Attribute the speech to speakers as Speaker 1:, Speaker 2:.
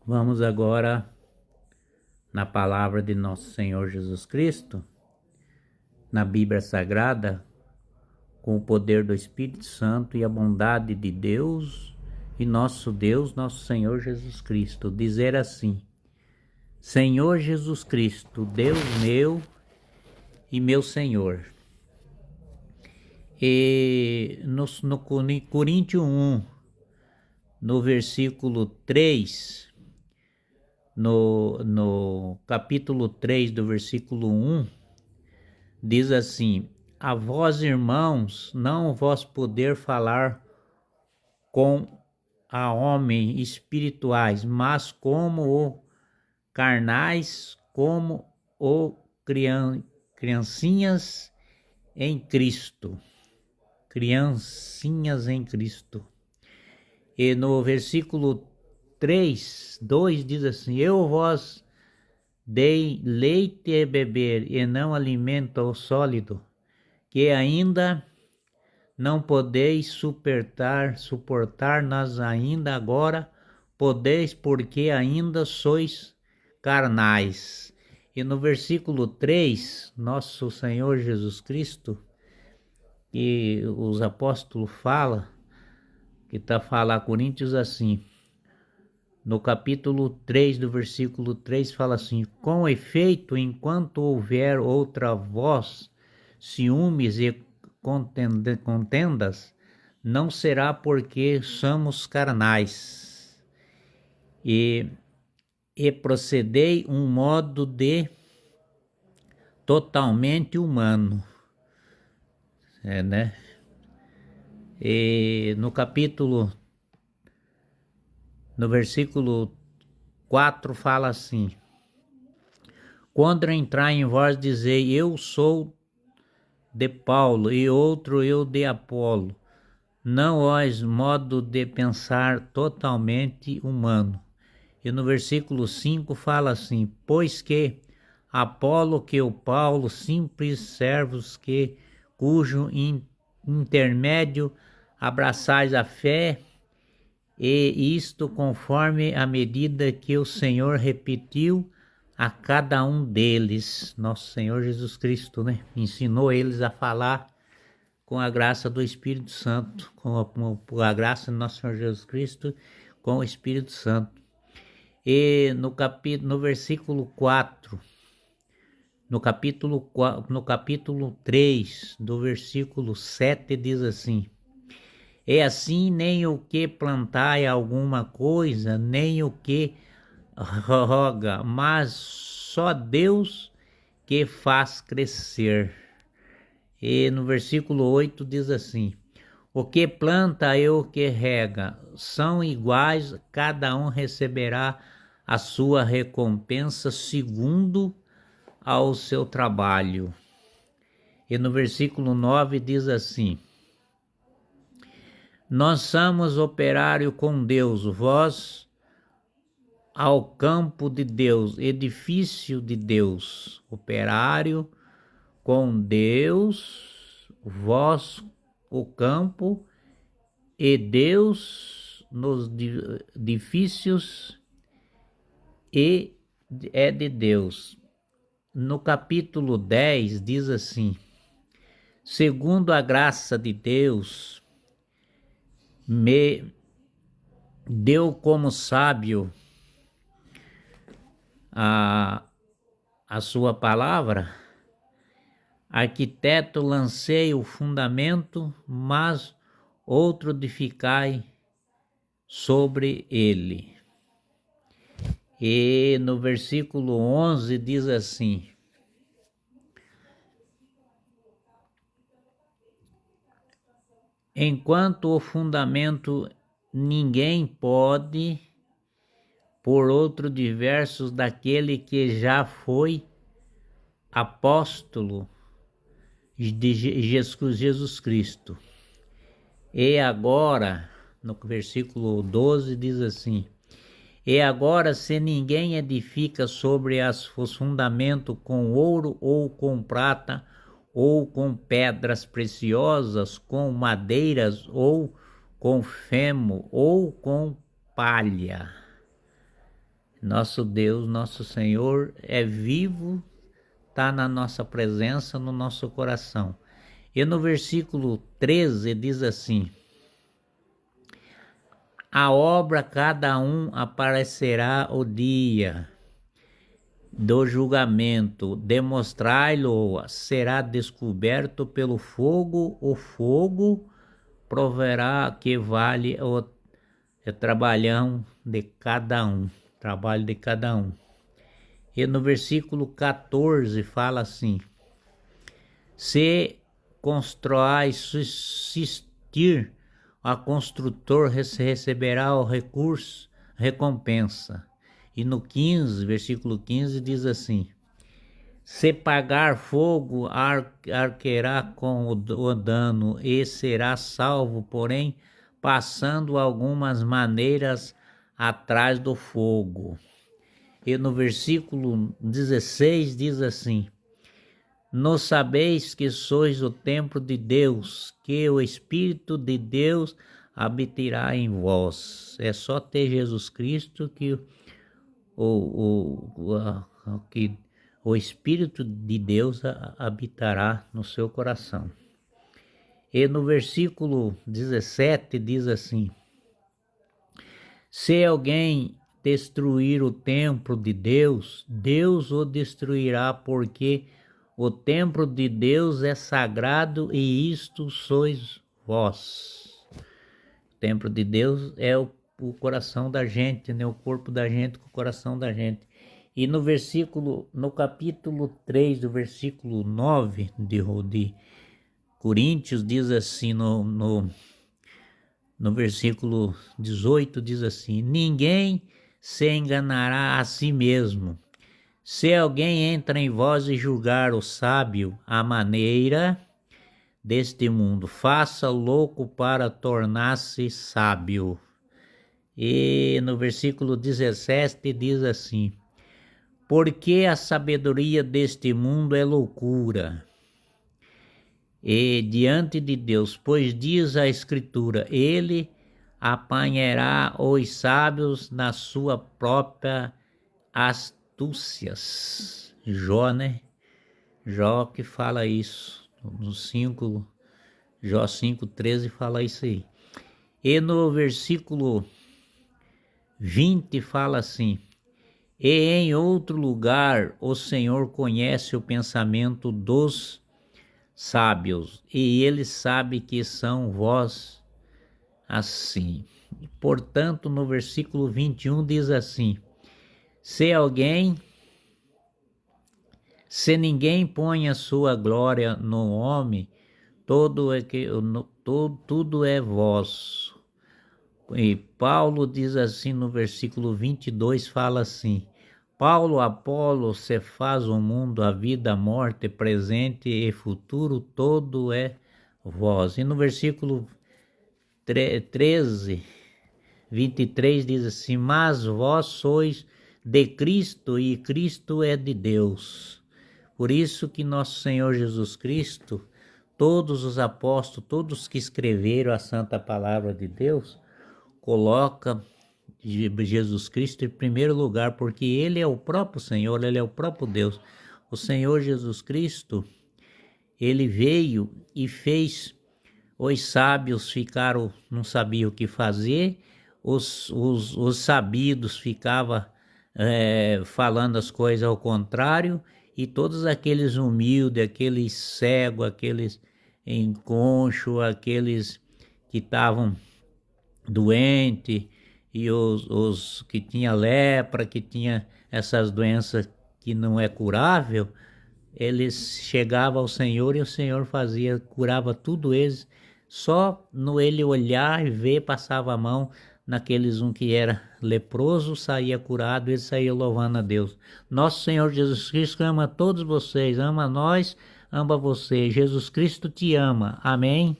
Speaker 1: Vamos agora na palavra de nosso Senhor Jesus Cristo, na Bíblia Sagrada, com o poder do Espírito Santo e a bondade de Deus e nosso Deus, nosso Senhor Jesus Cristo, dizer assim: Senhor Jesus Cristo, Deus meu e meu Senhor. E no Coríntios 1, no versículo 3, no capítulo 3 do versículo 1, diz assim: A vós, irmãos, não vos poder falar com a homens espirituais, mas como o carnais, como o criancinhas em Cristo. Criancinhas em Cristo. E no versículo 2 diz assim: Eu vos dei leite a beber e não alimento sólido, que ainda não podeis suportar, mas ainda agora podeis, porque ainda sois carnais. E no versículo 3, nosso Senhor Jesus Cristo, e os apóstolos falam, que está a falar a Coríntios assim, no capítulo 3 do versículo 3 fala assim: Com efeito, enquanto houver outra voz, ciúmes e contendas, não será porque somos carnais. E procedei um modo de totalmente humano. Né? E no versículo 4 fala assim: Quando entrar em vós, dizei, eu sou de Paulo, e outro eu de Apolo. Não os modo de pensar totalmente humano. E no versículo 5 fala assim: Pois que Apolo que o Paulo, simples servos que, cujo intermédio abraçais a fé, e isto conforme a medida que o Senhor repetiu a cada um deles. Nosso Senhor Jesus Cristo, né? Ensinou eles a falar com a graça do Espírito Santo, com a graça do nosso Senhor Jesus Cristo, com o Espírito Santo. E no versículo 4, no capítulo 3, do versículo 7, diz assim: É assim, nem o que plantai alguma coisa, nem o que roga, mas só Deus que faz crescer. E no versículo 8 diz assim: O que planta e o que rega são iguais, cada um receberá a sua recompensa segundo ao seu trabalho. E no versículo 9 diz assim: Nós somos operário com Deus, vós ao campo de Deus, edifício de Deus, operário com Deus, vós o campo e Deus nos edifícios e é de Deus. No capítulo 10 diz assim: Segundo a graça de Deus, me deu como sábio a sua palavra, arquiteto lancei o fundamento, mas outro edificai sobre ele. E no versículo 11 diz assim: Enquanto o fundamento ninguém pode por outro diversos daquele que já foi apóstolo de Jesus Cristo. E agora, no versículo 12 diz assim: E agora, se ninguém edifica sobre os fundamentos com ouro ou com prata, ou com pedras preciosas, com madeiras, ou com feno, ou com palha. Nosso Deus, nosso Senhor é vivo, está na nossa presença, no nosso coração. E no versículo 13 diz assim: a obra cada um aparecerá o dia do julgamento, demonstrai-lo será descoberto pelo fogo, o fogo proverá que vale o trabalho de cada um, trabalho de cada um. E no versículo 14 fala assim: se constróis subsistir, a construtor receberá o recurso, recompensa. E no 15, versículo 15 diz assim: se pagar fogo, arqueará com o dano e será salvo, porém passando algumas maneiras atrás do fogo. E no versículo 16 diz assim: não sabeis que sois o templo de Deus, que o Espírito de Deus habitará em vós. É só ter Jesus Cristo que o Espírito de Deus habitará no seu coração. E no versículo 17 diz assim: se alguém destruir o templo de Deus, Deus o destruirá, porque o templo de Deus é sagrado e isto sois vós. O templo de Deus é o coração da gente, né? O corpo da gente com o coração da gente. E no capítulo 3 do versículo 9 de Coríntios diz assim, no versículo 18 diz assim: ninguém se enganará a si mesmo. Se alguém entra em vós e julgar o sábio à maneira deste mundo, faça louco para tornar-se sábio. E no versículo 17 diz assim: porque a sabedoria deste mundo é loucura e diante de Deus, pois diz a Escritura: ele apanhará os sábios na sua própria astúcias. Jó, né? Jó que fala isso, no 5, Jó 5,13 fala isso aí. E no versículo 20 fala assim: e em outro lugar o Senhor conhece o pensamento dos sábios, e ele sabe que são vós assim. Portanto, no versículo 21 diz assim: se ninguém põe a sua glória no homem, tudo é vosso. E Paulo diz assim no versículo 22, fala assim: Paulo, Apolo, se faz o mundo, a vida, a morte, presente e futuro, todo é vós. E no versículo 13, 23 diz assim: mas vós sois de Cristo e Cristo é de Deus. Por isso que nosso Senhor Jesus Cristo, todos os apóstolos, todos que escreveram a santa palavra de Deus, coloca Jesus Cristo em primeiro lugar, porque ele é o próprio Senhor, ele é o próprio Deus. O Senhor Jesus Cristo, ele veio e fez os sábios ficaram, não sabiam o que fazer, os sabidos ficavam falando as coisas ao contrário, e todos aqueles humildes, aqueles cegos, aqueles enconchos, aqueles que estavam doentes, e os que tinha lepra, que tinha essas doenças que não é curável, eles chegavam ao Senhor e o Senhor curava tudo eles, só no ele olhar e ver, passava a mão naqueles que era leproso, saía curado, ele saía louvando a Deus. Nosso Senhor Jesus Cristo ama todos vocês, ama nós, ama você. Jesus Cristo te ama. Amém?